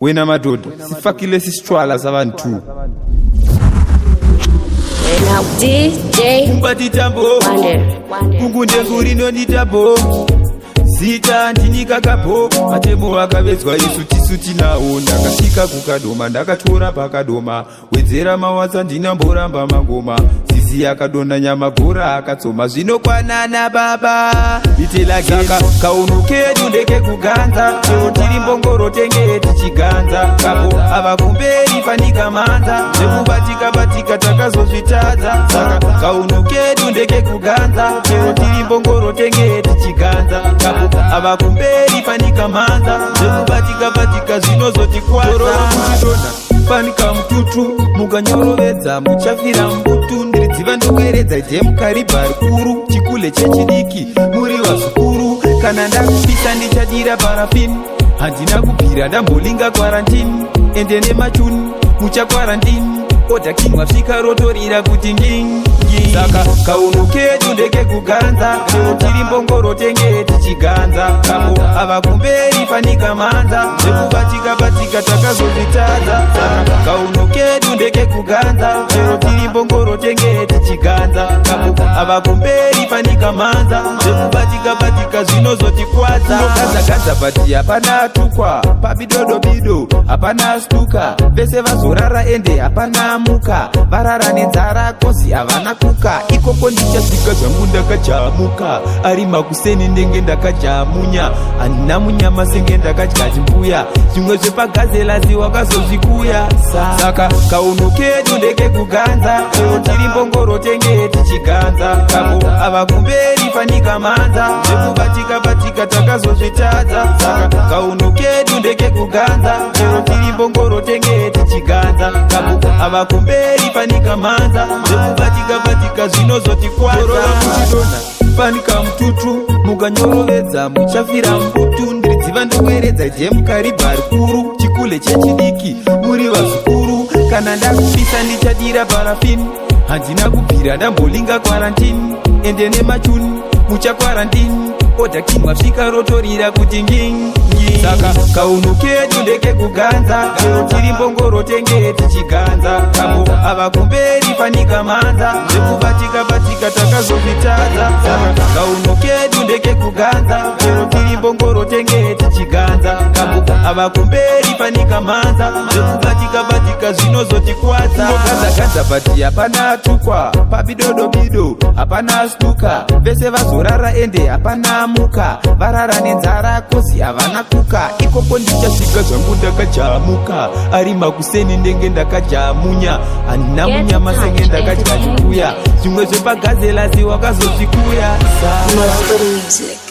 wena madhodha sifakile sisitshwala sabantu Now DJ Wonder kungunde ngurino nitabo zita ndinika kapo matemo akavedzwa isu tisu tinawo ndakasvika kukadoma ndakatora pakadoma wedzera mawatsa ndinamboramba mangoma zizi yakadonda nyama bhora akatsoma zvinokwanana baba itelageka kaunokedu ndeke kuganza chero tiri mbongoro tenge tichiganza kapo ava kumberi panika manza zvekubatika takazozvitadza saka kaunokedu ndeke kuganza chero tiri mbongoro tenge tichiganza kapo ava kumberi panika manza zvekubatika zvinozotikwadza panika mututu mukanyorovedza muchafira mbutu ndiridziva ndokweredza jemukaribhari kuru chikule chechidiki muri vazukuru kana ndakupisa ndichadira parafini handina kubvira ndambolinga kwarantini ende nemachuni muchakwarantini odhakimwa svika rotorira kuti ndingi saka kaunokedu ndeke kuganza chero tiri mbongoro tenge tichiganza kapo ava kumberi panika manza zvekubatika takazozvitadza saka kaunokedu ndeke kuganza chero tiri mbongoro tenge tichiganza kapo ava kumberi panika manza zvekubatika zvinozotikwadza nogadzagadza pati hapana atukwa pabidodobido hapana stuka vese vazorara ende hapana muka varara nenzara kozi havana kuka ikoko ndichasvika zvangu ndakajamuka ari makuseni ndenge ndakajamunya handina munyama senge ndakadya chimbuya zvimwe zvepagazelazi wakazozvikuya saka kaunokedu ndeke kuganza chero tiri mbongoro tenge tichiganza kapo ava kumberi panika manza zvekubatika takazozvitadza saka kaunokedu ndeke kuganza chero tiri mbongoro tenge tichiganza kapo ava kumberi panika manza zvekubatika zvinozotikwadza panika mututu mukanyorovedza muchafira mbutu ndiridziva ndokweredza jemukaribhari kuru chikule chechidiki muri vazukuru kana ndakupisa ndichadira parafini handina kubvira ndambolinga kwarantini ende nemachuni muchakwarantini odhakimwa svika rotorira kuti ndingi saka kaunokedu ndeke kuganza chero tiri mbongoro tenge tichiganza kapo ava kumberi panika manza zvekubatika takazozvitadza saka kaunokedu ndeke kuganza chero tiri mbongoro tenge tichiganza kapo ava kumberi panika manza zvekubatika zvinozotikwadza nogadzagadza pati hapana atukwa pabidodobido hapana stuka vese vazorara ende hapana muka varara nenzara kozi havana kuka ikoko ndichasvika zvangu ndakajamuka ari makuseni ndenge ndakajamunya handina munyama senge ndakadya chimbuya zvimwe zvepagazelazi wakazozvikuya More Music.